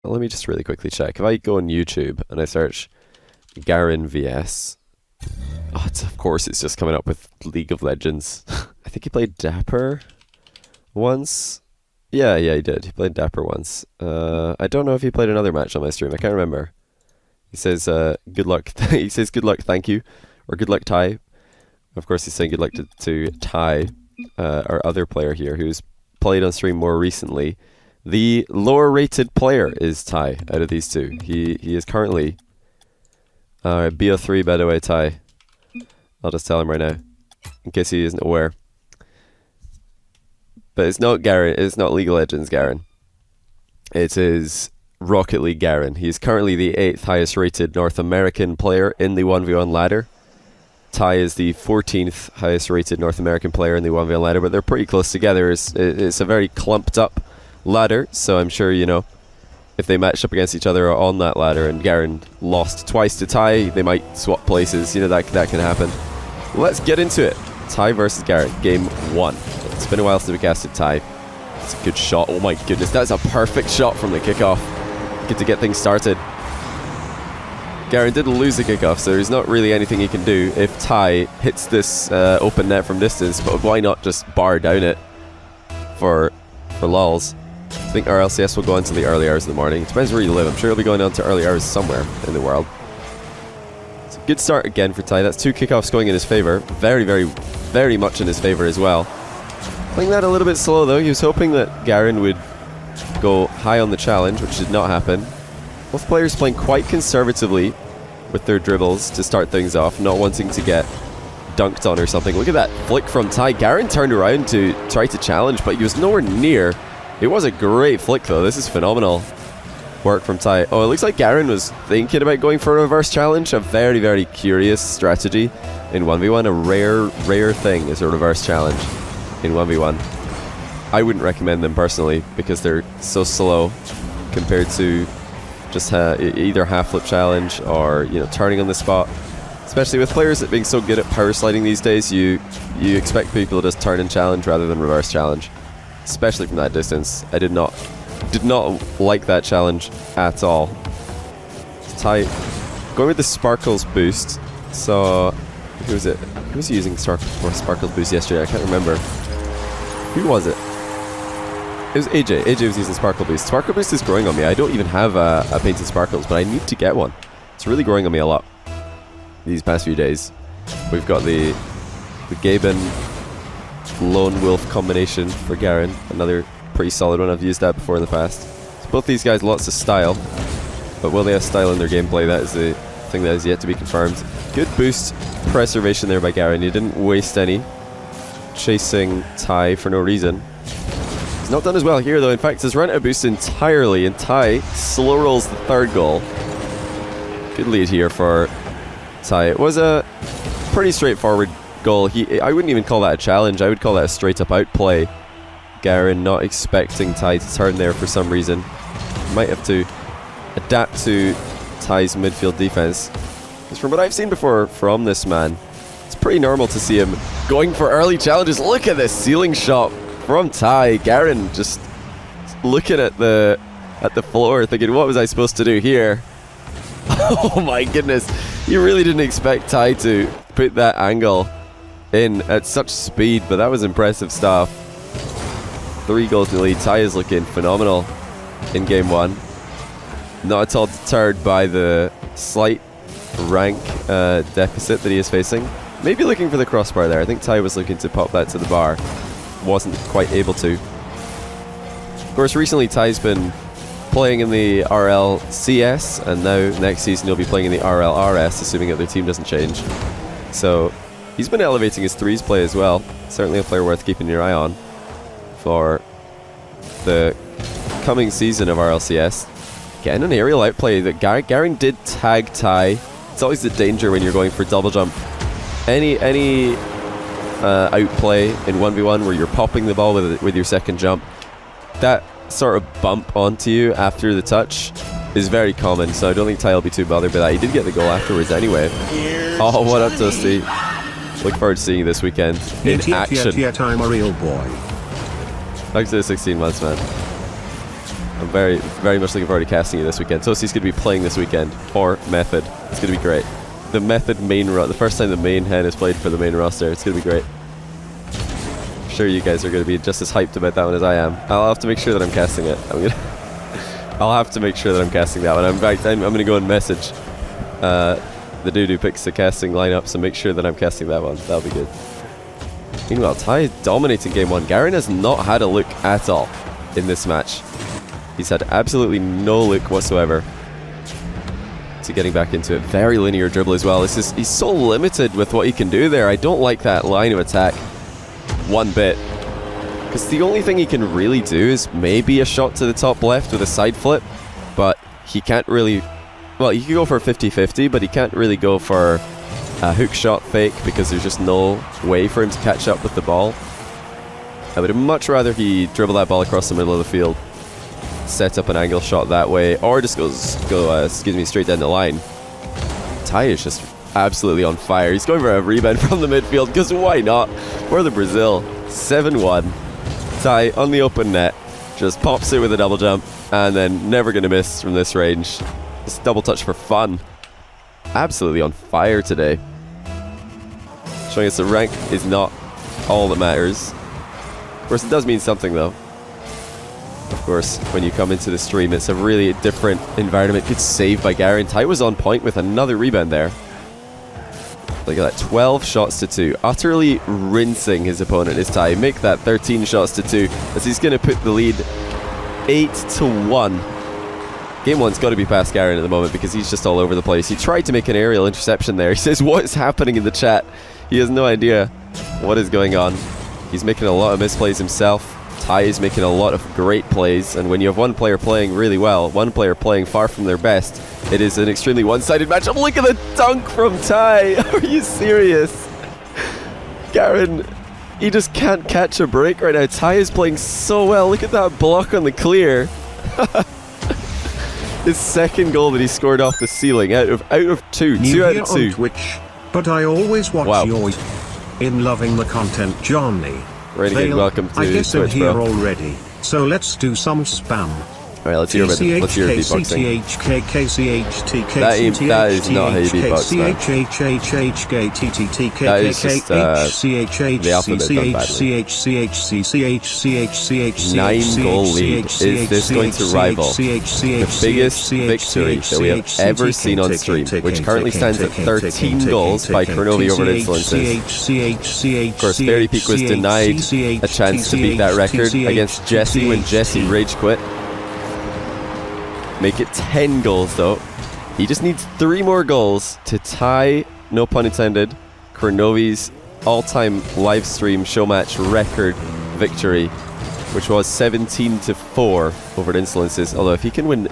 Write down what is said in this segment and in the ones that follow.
let me just really quickly check. If I go on YouTube and I search Garenn vs. Oh, of course it's just coming up with League of Legends. I think he played Dapper once. Yeah, he did. He played Dapper once. I don't know if he played another match on my stream. I can't remember. He says, good luck. He says, good luck, thank you. Or good luck, Ty. Of course, he's saying good luck to Ty, our other player here, who's played on stream more recently. The lower rated player is Ty out of these two. He is currently BO3, by the way, Ty. I'll just tell him right now, in case he isn't aware. But it's not Garenn. It's not League of Legends Garenn. It is Rocket League Garenn. He's currently the 8th highest rated North American player in the 1v1 ladder. Ty is the 14th highest rated North American player in the 1v1 ladder, but they're pretty close together. It's a very clumped up ladder, so I'm sure, you know, if they matched up against each other on that ladder and Garenn lost twice to Ty, they might swap places. You know, that can happen. Let's get into it. Ty versus Garenn, game 1. It's been a while since we casted Ty. It's a good shot. Oh my goodness, that's a perfect shot from the kickoff. Good to get things started. Garenn did lose the kickoff, so there's not really anything he can do if Ty hits this open net from distance, but why not just bar down it for lulz? I think RLCS will go on to the early hours of the morning. It depends where you live. I'm sure it'll be going on to early hours somewhere in the world. It's a good start again for Ty. That's 2 kickoffs going in his favor. Very, very, very much in his favor as well. Playing that a little bit slow though. He was hoping that Garenn would go high on the challenge, which did not happen. Both players playing quite conservatively with their dribbles to start things off, not wanting to get dunked on or something. Look at that flick from Ty. Garenn turned around to try to challenge, but he was nowhere near. It was a great flick though. This is phenomenal work from Ty. Oh, it looks like Garenn was thinking about going for a reverse challenge. A very, very curious strategy in 1v1. A rare thing is a reverse challenge in 1v1. I wouldn't recommend them personally because they're so slow compared to just either half flip challenge or, you know, turning on the spot. Especially with players that being so good at power sliding these days, you expect people to just turn and challenge rather than reverse challenge, especially from that distance. I did not like that challenge at all. Ty going with the Sparkles boost. So who was it? Who was using Sparkles boost yesterday? I can't remember. Who was it? It was AJ. AJ was using Sparkle Boost. Sparkle Boost is growing on me. I don't even have a painted Sparkles, but I need to get one. It's really growing on me a lot these past few days. We've got the Gaben Lone Wolf combination for Garenn. Another pretty solid one. I've used that before in the past. So both these guys, lots of style. But will they have style in their gameplay? That is the thing that is yet to be confirmed. Good boost preservation there by Garenn. He didn't waste any chasing Ty for no reason. He's not done as well here though. In fact, has run out of boost entirely, and Ty slow rolls the 3rd goal. Good lead here for Ty. It was a pretty straightforward goal. I wouldn't even call that a challenge. I would call that a straight up outplay. Garenn not expecting Ty to turn there for some reason. Might have to adapt to Ty's midfield defense. Because from what I've seen before from this man, it's pretty normal to see him going for early challenges. Look at this ceiling shot from Ty. Garenn just looking at the floor thinking, what was I supposed to do here? Oh my goodness. You really didn't expect Ty to put that angle in at such speed, but that was impressive stuff. 3 goals in the lead. Ty is looking phenomenal in game 1. Not at all deterred by the slight rank deficit that he is facing. Maybe looking for the crossbar there. I think Ty was looking to pop that to the bar. Wasn't quite able to. Of course, recently Ty's been playing in the RLCS, and now next season he'll be playing in the RLRS, assuming that their team doesn't change. So he's been elevating his threes play as well. Certainly a player worth keeping your eye on for the coming season of RLCS. Getting an aerial outplay that Garenn did tag Ty. It's always the danger when you're going for double jump. Any outplay in 1v1 where you're popping the ball with your second jump, that sort of bump onto you after the touch is very common, so I don't think Ty will be too bothered by that. He did get the goal afterwards anyway. Oh, what up, Dusty? Look forward to seeing you this weekend in action. I'm a real boy. Thanks to the 16 months, man. I'm very, very much looking forward to casting you this weekend. Tosi's going to be playing this weekend for Method. It's going to be great. The Method main the first time the main hen has played for the main roster. It's going to be great. I'm sure you guys are going to be just as hyped about that one as I am. I'll have to make sure that I'm casting it. I'll have to make sure that I'm casting that one. In fact, I'm going to go and message the dude who picks the casting lineup, so make sure that I'm casting that one. That'll be good. Meanwhile, Tai is dominating game one. Garenn has not had a look at all in this match. He's had absolutely no look whatsoever to getting back into it. Very linear dribble as well. He's so limited with what he can do there. I don't like that line of attack one bit. Because the only thing he can really do is maybe a shot to the top left with a side flip. But he can't really... Well, he can go for a 50-50, but he can't really go for a hook shot fake because there's just no way for him to catch up with the ball. I would much rather he dribble that ball across the middle of the field, set up an angle shot that way, or just go straight down the line. Tai is just absolutely on fire. He's going for a rebound from the midfield, because why not? For the Brazil. 7-1. Tai on the open net, just pops it with a double jump, and then never going to miss from this range. Just double touch for fun. Absolutely on fire today. Showing us the rank is not all that matters. Of course, it does mean something, though. Of course, when you come into the stream, it's a really different environment. Good save by Garenn. Tai was on point with another rebound there. Look at that, 12 shots to 2. Utterly rinsing his opponent is Tai. Make that 13 shots to 2, as he's going to put the lead 8-1. Game one's got to be past Garenn at the moment because he's just all over the place. He tried to make an aerial interception there. He says, what is happening in the chat? He has no idea what is going on. He's making a lot of misplays himself. Tai is making a lot of great plays, and when you have one player playing really well, one player playing far from their best, it is an extremely one-sided matchup. Look at the dunk from Tai! Are you serious? Garenn, he just can't catch a break right now. Tai is playing so well. Look at that block on the clear. His second goal that he scored off the ceiling out of 2. New 2 out of 2. On Twitch, but I always watch yours. In loving the content, Johnny. Renegade, welcome to I guess Twitch, I'm here bro. already, so let's do some spam. Alright, let's hear a bit. Let's hear beatboxing. That is not how you beatbox, man. That is just the alphabet done badly. 9-goal lead. Is this going to rival the biggest victory that we have ever seen on stream, which currently stands at 13 goals by Kronovi over at Insolences? Of course, Fairy Peak was denied a chance to beat that record against Jesse when Jesse rage quit. Make it 10 goals though. He just needs 3 more goals to tie, no pun intended, Kronovi's all-time live stream Showmatch record victory, which was 17-4 over at Insolences. Although if he can win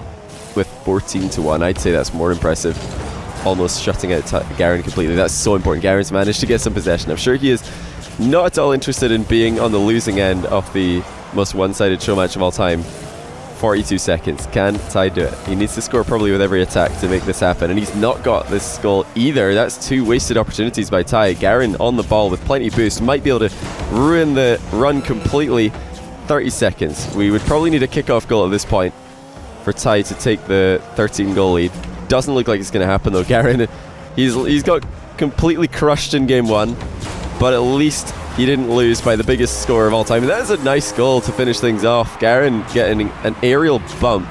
with 14-1, I'd say that's more impressive. Almost shutting out Garenn completely. That's so important. Garenn's managed to get some possession. I'm sure he is not at all interested in being on the losing end of the most one-sided Showmatch of all time. 42 seconds. Can Tai do it? He needs to score probably with every attack to make this happen, and he's not got this goal either. That's 2 wasted opportunities by Tai. Garenn on the ball with plenty of boost. Might be able to ruin the run completely. 30 seconds. We would probably need a kickoff goal at this point for Tai to take the 13-goal lead. Doesn't look like it's going to happen though. Garenn, he's got completely crushed in game 1, but at least he didn't lose by the biggest score of all time. And that is a nice goal to finish things off. Garenn getting an aerial bump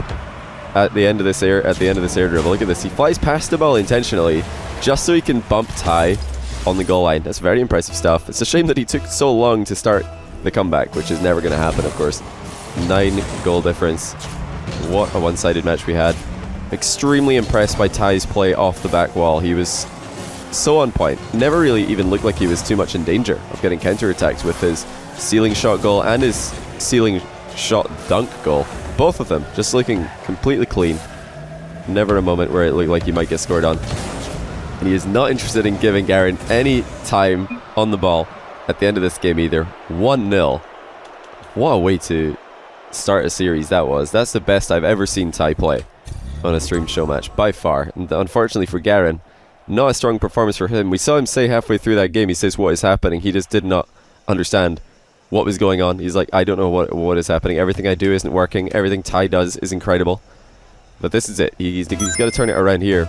at the end of this air dribble. Look at this. He flies past the ball intentionally just so he can bump Tai on the goal line. That's very impressive stuff. It's a shame that he took so long to start the comeback, which is never going to happen, of course. 9-goal difference. What a one-sided match we had. Extremely impressed by Tai's play off the back wall. He was so on point. Never really even looked like he was too much in danger of getting counter-attacked with his ceiling shot goal and his ceiling shot dunk goal. Both of them just looking completely clean. Never a moment where it looked like he might get scored on. And he is not interested in giving Garenn any time on the ball at the end of this game either. 1-0. What a way to start a series that was. That's the best I've ever seen Tai play on a stream show match, by far. And unfortunately for Garenn, not a strong performance for him. We saw him say halfway through that game, he says, what is happening? He just did not understand what was going on. He's like, I don't know what is happening. Everything I do isn't working. Everything Ty does is incredible. But this is it. He's got to turn it around here.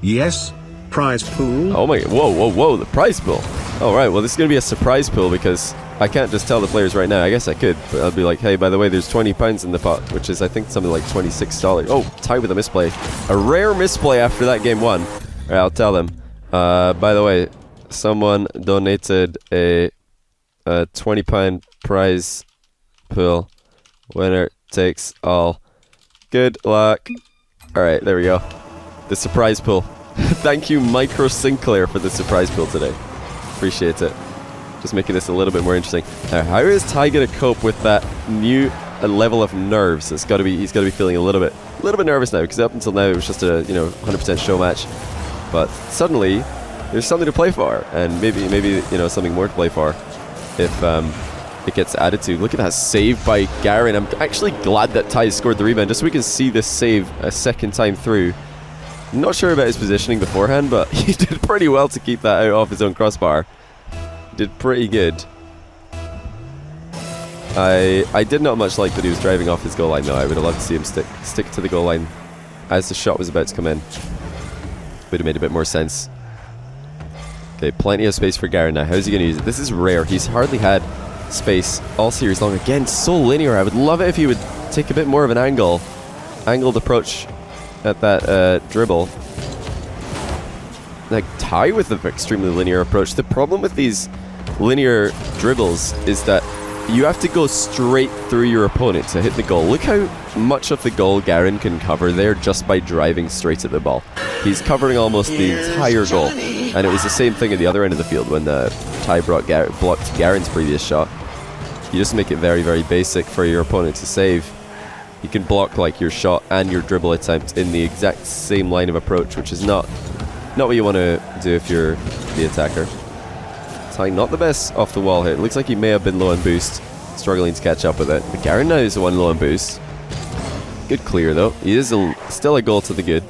Yes. Prize pool. Oh my, whoa, the prize pool. Alright, well this is going to be a surprise pool because I can't just tell the players right now. I guess I could, but I'll be like, hey, by the way, there's £20 in the pot, which is I think something like $26. Oh, Ty with a misplay. A rare misplay after that game 1. Alright, I'll tell them. By the way, someone donated a £20 prize pool. Winner takes all. Good luck. Alright, there we go. The surprise pool. Thank you, Micro Sinclair, for the surprise pool today. Appreciate it. Just making this a little bit more interesting. Now, how is Ty going to cope with that new level of nerves? He's got to be feeling a little bit nervous now, because up until now it was just a 100% show match. But suddenly there's something to play for, and maybe something more to play for if it gets added to. Look at that save by Garenn. I'm actually glad that Ty scored the rebound, just so we can see this save a second time through. I'm not sure about his positioning beforehand, but he did pretty well to keep that out off his own crossbar. Did pretty good. I did not much like that he was driving off his goal line, though. I would have loved to see him stick to the goal line as the shot was about to come in. Would have made a bit more sense. Okay, plenty of space for Garenn now. How's he going to use it? This is rare. He's hardly had space all series long. Again, so linear. I would love it if he would take a bit more of an angled approach at that dribble. Like, Ty with the extremely linear approach. The problem with these linear dribbles is that you have to go straight through your opponent to hit the goal. Look how much of the goal Garenn can cover there just by driving straight at the ball. He's covering almost the entire goal. And it was the same thing at the other end of the field when Ty blocked Garenn's previous shot. You just make it very, very basic for your opponent to save. You can block like your shot and your dribble attempt in the exact same line of approach, which is not what you want to do if you're the attacker. Ty not the best off the wall here. It looks like he may have been low on boost, struggling to catch up with it. But Garenn now is the one low on boost. Good clear though. He is still a goal to the good.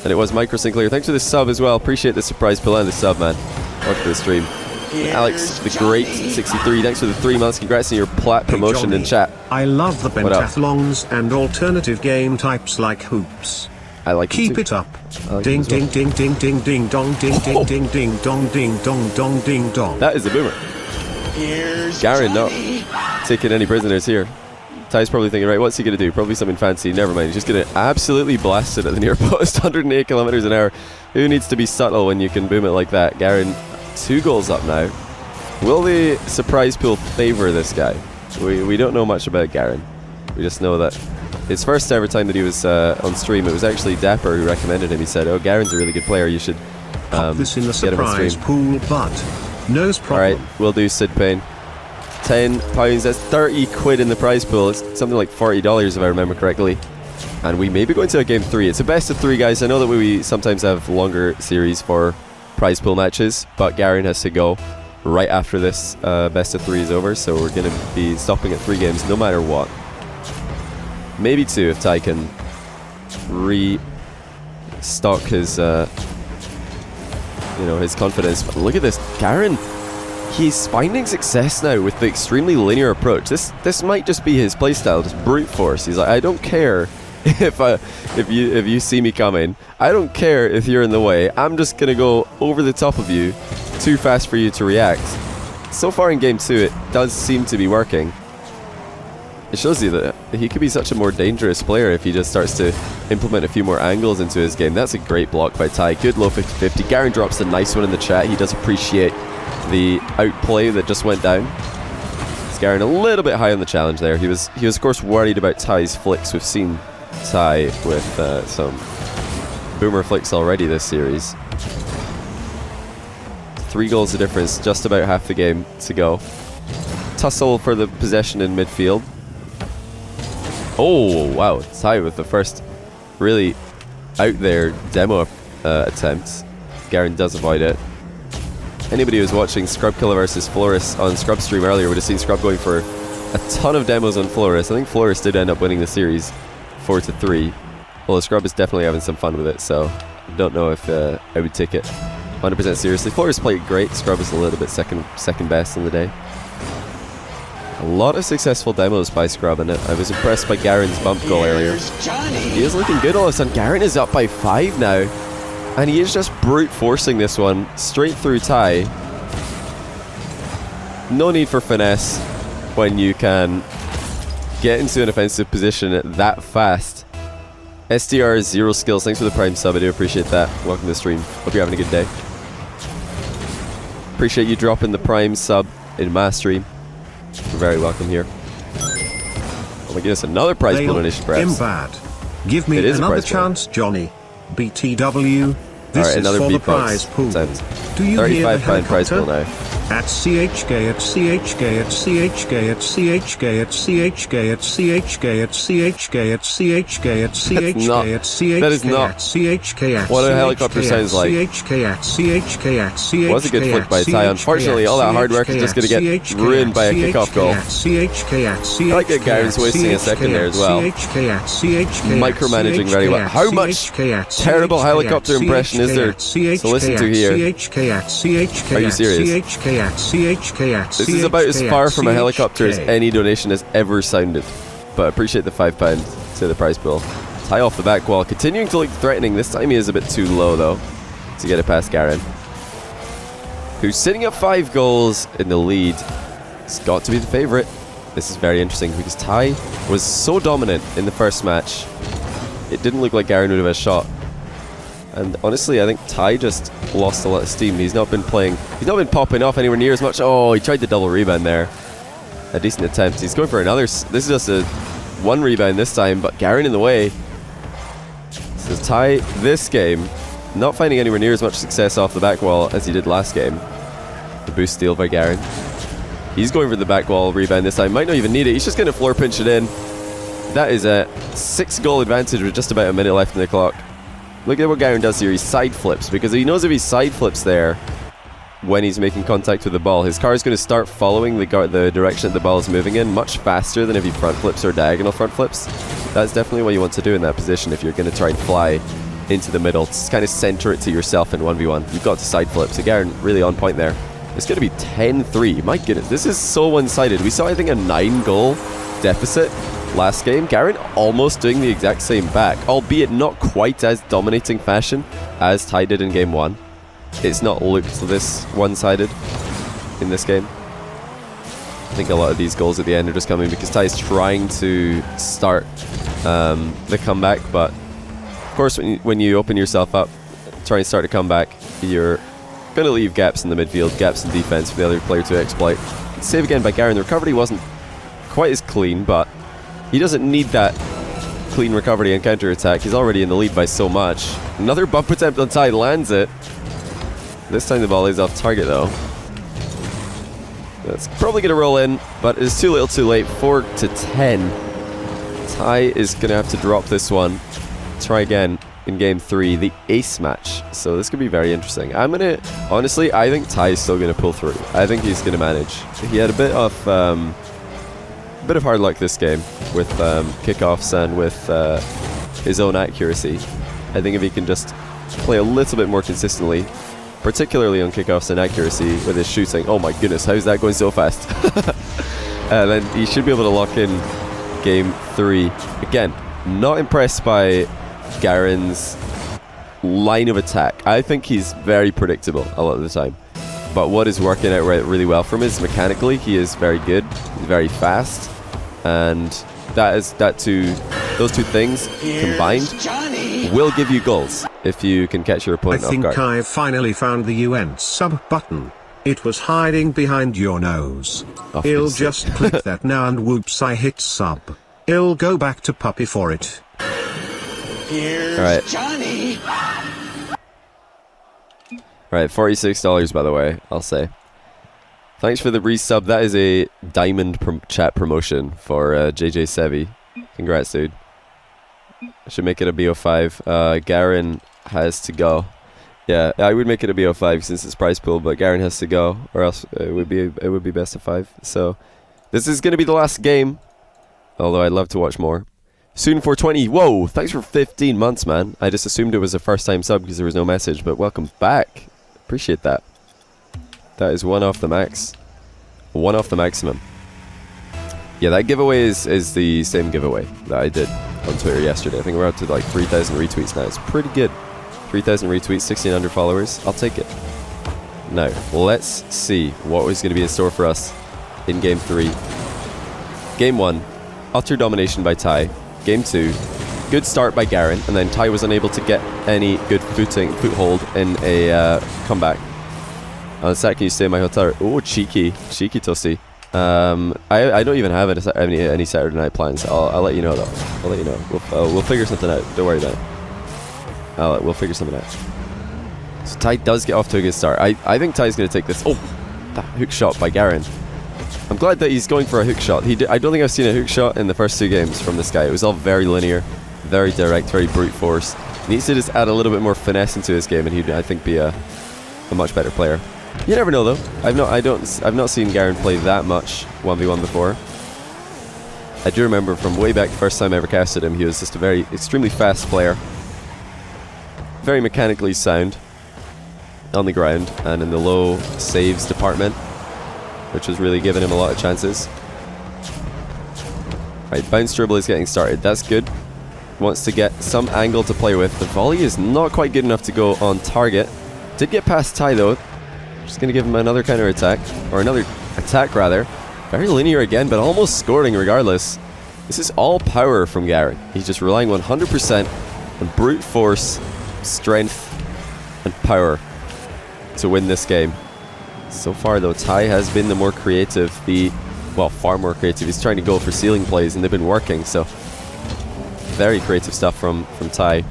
And it was Micro Sinclair. Thanks for the sub as well. Appreciate the surprise pull and the sub, man. Welcome to the stream. Alex the Great 63, thanks for the 3 months. Congrats on your plat promotion in chat. I love the pentathlons and alternative game types like hoops. I like Keep it up. Ding ding ding ding ding ding dong ding ding ding ding dong ding dong dong ding dong. That is a boomer. Garenn not taking any prisoners here. Ty's probably thinking, right, what's he going to do? Probably something fancy. Never mind. He's just going to absolutely blast it at the near post. 108 kilometers an hour. Who needs to be subtle when you can boom it like that? Garenn 2 goals up now. Will the surprise pool favor this guy? We don't know much about Garenn. We just know that his first ever time that he was on stream, it was actually Dapper who recommended him. He said, oh, Garenn's a really good player. You should this in the get him on surprise stream. pool, but no problem. Alright, we'll do Sid Payne. £10, that's 30 quid in the prize pool. It's something like $40 if I remember correctly. And we may be going to a game 3. It's a best of 3, guys. I know that we sometimes have longer series for prize pool matches, but Garenn has to go right after this best of 3 is over, so we're going to be stopping at 3 games no matter what. Maybe 2 if Ty can restock his his confidence. But look at this, Garenn. He's finding success now with the extremely linear approach. This might just be his playstyle, just brute force. He's like, I don't care if you see me coming. I don't care if you're in the way. I'm just gonna go over the top of you, too fast for you to react. So far in game 2, it does seem to be working. It shows you that he could be such a more dangerous player if he just starts to implement a few more angles into his game. That's a great block by Ty. Good low 50-50. Garenn drops the nice one in the chat. He does appreciate the outplay that just went down. Garenn a little bit high on the challenge there. He was of course worried about Ty's flicks. We've seen Ty with some boomer flicks already this series. 3 goals of difference, just about half the game to go. Tussle for the possession in midfield. Oh wow, Ty with the first really out there demo attempt. Garenn does avoid it. Anybody who was watching Scrub Killer versus Floris on Scrub stream earlier would have seen Scrub going for a ton of demos on Floris. I think Floris did end up winning the series 4-3. Well, Scrub is definitely having some fun with it, so I don't know if I would take it 100% seriously. Floris played great. Scrub is a little bit second best in the day. A lot of successful demos by Scrub, and I was impressed by Garenn's bump goal earlier. He is looking good all of a sudden. Garenn is up by 5 now, and he is just brute forcing this one straight through Ty. No need for finesse when you can get into an offensive position that fast. SDR is 0 skills. Thanks for the Prime sub. I do appreciate that. Welcome to the stream. Hope you're having a good day. Appreciate you dropping the Prime sub in my stream. You're very welcome here. Oh my goodness, another prize pool donation perhaps. Bad. Give me another chance, Johnny. BTW. This Alright, another is for the beatbox. prize pool. Sounds Do you hear the £35 prize pool helicopter? now. At CHK at CHK at CHK at CHK at CHK at CHK at CHK at CHK at CHK at CHK that is not at CHK at what a helicopter sounds like. CHK at CHK at CHK Was a good flick by Ty. Unfortunately, all that hard work is just going to get ruined by a kickoff goal. I like that Garenn's wasting a second there as well. Micromanaging very well. How much terrible helicopter impression is there to listen to here? Are you serious? This is about as far from a helicopter as any donation has ever sounded. But I appreciate the £5 to the prize pool. Ty off the back wall, continuing to look threatening. This time he is a bit too low though to get it past Garenn, who's sitting at 5 goals in the lead. It's got to be the favourite. This is very interesting because Ty was so dominant in the first match. It didn't look like Garenn would have a shot. And honestly, I think Ty just lost a lot of steam. He's not been popping off anywhere near as much. Oh, he tried the double rebound there. A decent attempt. He's going for another. This is just a 1 rebound this time, but Garenn in the way. So Ty, this game, not finding anywhere near as much success off the back wall as he did last game. The boost steal by Garenn. He's going for the back wall rebound this time. Might not even need it. He's just going to floor pinch it in. That is a 6-goal advantage with just about a minute left in the clock. Look at what Garenn does here. He side flips because he knows if he side flips there when he's making contact with the ball, his car is going to start following the direction that the ball is moving in much faster than if he front flips or diagonal front flips. That's definitely what you want to do in that position if you're going to try and fly into the middle. Just kind of center it to yourself in 1v1. You've got to side flip. So Garenn really on point there. It's going to be 10-3. My goodness, this is so one-sided. We saw, I think, a 9-goal deficit last game. Garenn almost doing the exact same back, albeit not quite as dominating fashion as Ty did in game 1. It's not looked this one-sided in this game. I think a lot of these goals at the end are just coming because Ty's trying to start the comeback, but of course when you open yourself up, try and start a comeback, you're going to leave gaps in the midfield, gaps in defense for the other player to exploit. Save again by Garenn. The recovery wasn't quite as clean, but he doesn't need that clean recovery and counter-attack. He's already in the lead by so much. Another bump attempt on Ty, lands it. This time the ball is off target though. That's probably going to roll in, but it's too little too late. 4-10. Ty is going to have to drop this one. Try again in game 3, the ace match. So this could be very interesting. Honestly, I think Ty is still going to pull through. I think he's going to manage. He had a bit of hard luck this game with kickoffs and with his own accuracy. I think if he can just play a little bit more consistently, particularly on kickoffs and accuracy with his shooting. Oh my goodness, how is that going so fast? Then he should be able to lock in game 3. Again, not impressed by Garenn's line of attack. I think he's very predictable a lot of the time. But what is working out really well for him is mechanically, he is very good, he's very fast, and those two things combined will give you goals if you can catch your opponent off guard. I think I finally found the UN sub button. It was hiding behind your nose. I'll just click that now and whoops, I hit sub. I'll go back to puppy for it. Here's All right. Johnny. Right, $46 by the way, I'll say. Thanks for the resub. That is a diamond chat promotion for JJ Sevi. Congrats, dude. I should make it a BO5. Garenn has to go. Yeah, I would make it a BO5 since it's prize pool, but Garenn has to go, or else it would be best of 5. So this is going to be the last game, although I'd love to watch more. Soon 420. Whoa, thanks for 15 months, man. I just assumed it was a first-time sub because there was no message, but welcome back. Appreciate that. That is 1 off the max. 1 off the maximum. Yeah, that giveaway is the same giveaway that I did on Twitter yesterday. I think we're up to like 3,000 retweets now. It's pretty good. 3,000 retweets, 1,600 followers. I'll take it. Now, let's see what was going to be in store for us in Game 3. Game 1, utter domination by Ty. Game 2, good start by Garenn, and then Ty was unable to get any good foothold in a comeback. On the set, can you stay in my hotel? Oh, cheeky Toasty. I don't even have any Saturday night plans. I'll let you know though. I'll let you know. We'll figure something out. Don't worry about it. We'll figure something out. So Ty does get off to a good start. I think Ty's going to take this. Oh, that hook shot by Garenn. I'm glad that he's going for a hook shot. I don't think I've seen a hook shot in the first 2 games from this guy. It was all very linear, very direct, very brute force. He needs to just add a little bit more finesse into his game, and he'd, I think, be a much better player. You never know, though. I've not seen Garenn play that much 1v1 before. I do remember from way back, the first time I ever casted him, he was just a very extremely fast player, very mechanically sound on the ground and in the low saves department, which has really given him a lot of chances. Right, bounce dribble is getting started. That's good. Wants to get some angle to play with. The volley is not quite good enough to go on target. Did get past Ty though. Just going to give him another counter attack, or another attack rather. Very linear again, but almost scoring regardless. This is all power from Garenn. He's just relying 100% on brute force, strength, and power to win this game. So far though, Ty has been the more creative, far more creative. He's trying to go for ceiling plays and they've been working, so very creative stuff from Ty.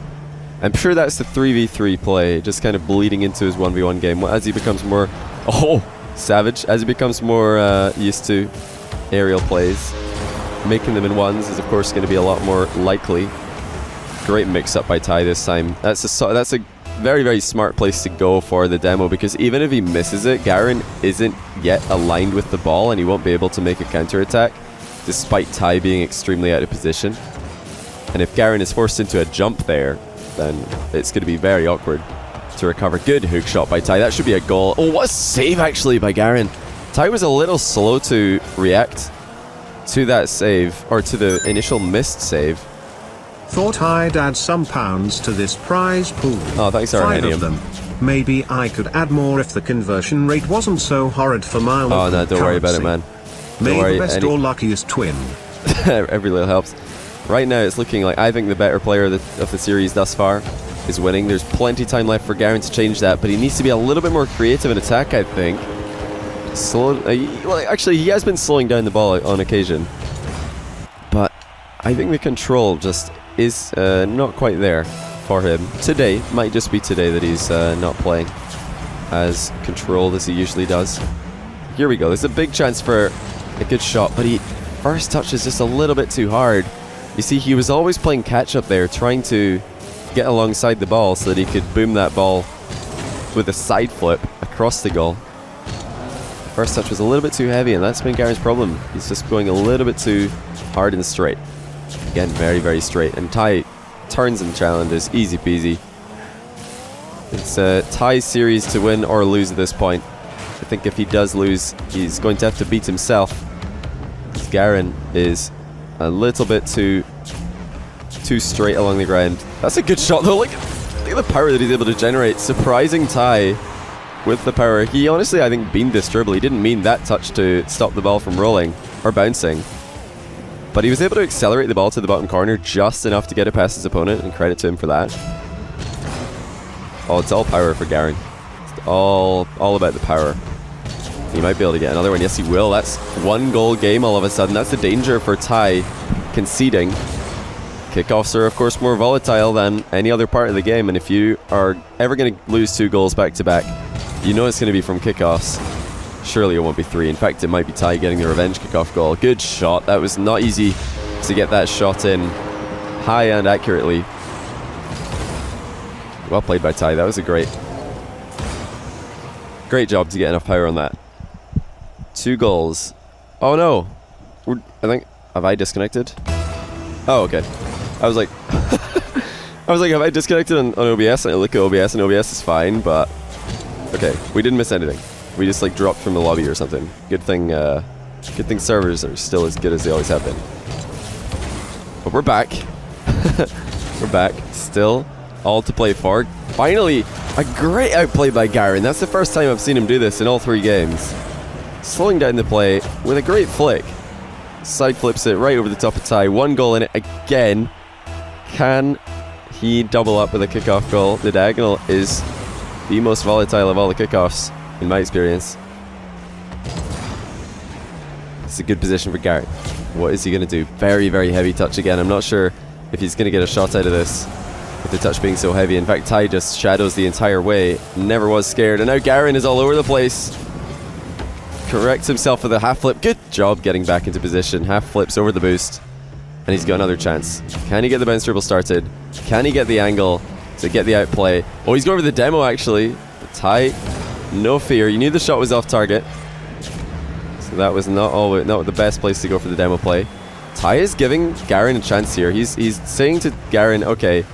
I'm sure that's the 3v3 play, just kind of bleeding into his 1v1 game. As he becomes more... Oh! Savage. As he becomes more used to aerial plays, making them in ones is of course going to be a lot more likely. Great mix-up by Ty this time. That's a very, very smart place to go for the demo, because even if he misses it, Garenn isn't yet aligned with the ball and he won't be able to make a counter-attack, despite Ty being extremely out of position. And if Garenn is forced into a jump there, then it's going to be very awkward to recover. Good hook shot by Ty. That should be a goal. Oh, what a save actually by Garenn. Ty was a little slow to react to that save, or to the initial missed save. Thought I'd add some pounds to this prize pool. Oh, thanks, 5 Arhenium. of them. Maybe I could add more if the conversion rate wasn't so horrid for mild. Oh no, don't worry about it, man. May the best or luckiest twin. Every little helps. Right now it's looking like I think the better player of the series thus far is winning. There's plenty of time left for Garenn to change that, but he needs to be a little bit more creative in attack, I think. Actually, he has been slowing down the ball on occasion, but I think the control just is not quite there for him. Today might just be today that he's not playing as controlled as he usually does. Here we go. There's a big chance for a good shot, but first touch is just a little bit too hard. You see, he was always playing catch up there, trying to get alongside the ball so that he could boom that ball with a side flip across the goal. The first touch was a little bit too heavy, and that's been Garenn's problem. He's just going a little bit too hard and straight. Again, very, very straight. And Ty turns and challenges, easy peasy. It's Ty's series to win or lose at this point. I think if he does lose, he's going to have to beat himself. Garenn is a little bit too straight along the ground. That's a good shot though. Look at the power that he's able to generate. Surprising Ty with the power. He honestly, I think, beamed this dribble. He didn't mean that touch to stop the ball from rolling or bouncing, but he was able to accelerate the ball to the bottom corner just enough to get it past his opponent, and credit to him for that. Oh, it's all power for Garenn. It's all about the power. He might be able to get another one. Yes, he will. That's 1 goal game all of a sudden. That's the danger for Ty conceding. Kickoffs are, of course, more volatile than any other part of the game, and if you are ever going to lose 2 goals back to back, you know it's going to be from kickoffs. Surely it won't be 3. In fact, it might be Ty getting the revenge kickoff goal. Good shot. That was not easy to get that shot in high and accurately. Well played by Ty. That was a great job to get enough power on that. 2 goals. Oh no. I think, have I disconnected? Oh, okay. I was like, have I disconnected on OBS? And I look at OBS and OBS is fine, but okay, we didn't miss anything. We just like dropped from the lobby or something. Good thing Good thing servers are still as good as they always have been. But we're back. We're back. Still all to play for. Finally, a great outplay by Garenn. That's the first time I've seen him do this in all 3 games. Slowing down the play with a great flick. Side flips it right over the top of Ty. 1 goal in it again. Can he double up with a kickoff goal? The diagonal is the most volatile of all the kickoffs, in my experience. It's a good position for Garenn. What is he going to do? Very, very heavy touch again. I'm not sure if he's going to get a shot out of this with the touch being so heavy. In fact, Ty just shadows the entire way. Never was scared. And now Garenn is all over the place. Corrects himself with a half flip. Good job getting back into position. Half flips over the boost. And he's got another chance. Can he get the bounce dribble started? Can he get the angle to get the outplay? Oh, he's going for the demo actually. Ty, no fear. You knew the shot was off target. So that was not the best place to go for the demo play. Ty is giving Garenn a chance here. He's saying to Garenn, okay,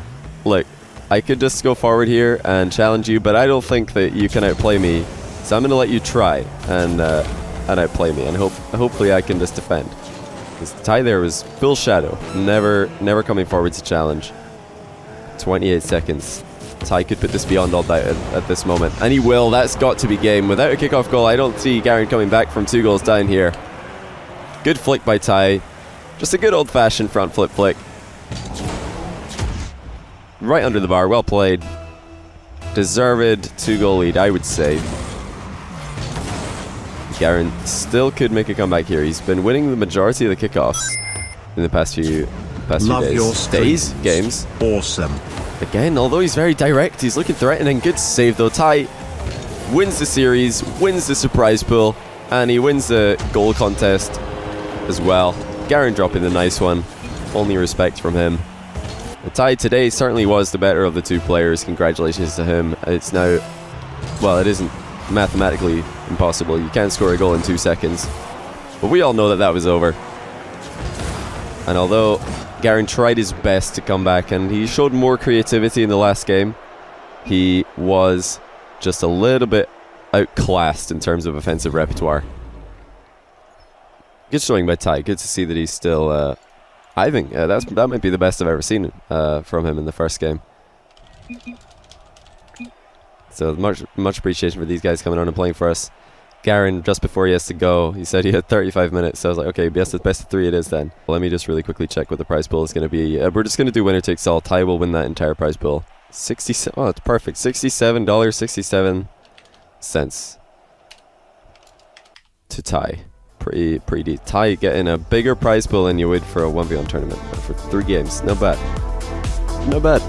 look, I could just go forward here and challenge you, but I don't think that you can outplay me. So I'm going to let you try and outplay me, and hopefully I can just defend. Because Ty there was full shadow, never coming forward to challenge. 28 seconds. Ty could put this beyond all doubt at this moment, and he will. That's got to be game. Without a kickoff goal, I don't see Garenn coming back from 2 goals down here. Good flick by Ty. Just a good old-fashioned front flip flick. Right under the bar. Well played. Deserved 2-goal lead, I would say. Garenn still could make a comeback here. He's been winning the majority of the kickoffs in the past few days. Games. Awesome. Again, although he's very direct, he's looking threatening. Good save though. Ty wins the series, wins the surprise pool, and he wins the goal contest as well. Garenn dropping the nice one. Only respect from him. Ty today certainly was the better of the 2 players. Congratulations to him. It's now, well, it isn't mathematically impossible. You can't score a goal in 2 seconds. But we all know that that was over. And although Garenn tried his best to come back and he showed more creativity in the last game, he was just a little bit outclassed in terms of offensive repertoire. Good showing by Ty. Good to see that he's still, I think, that might be the best I've ever seen from him in the first game. So much appreciation for these guys coming on and playing for us. Garenn, just before he has to go, he said he had 35 minutes. So I was like, okay, best of 3 it is then. Well, let me just really quickly check what the prize pool is going to be. We're just going to do winner takes all. Ty will win that entire prize pool. Oh, it's perfect. $67.67 to Ty. Pretty deep. Ty getting a bigger prize pool than you would for a 1v1 tournament for 3 games. Not bad. Not bad.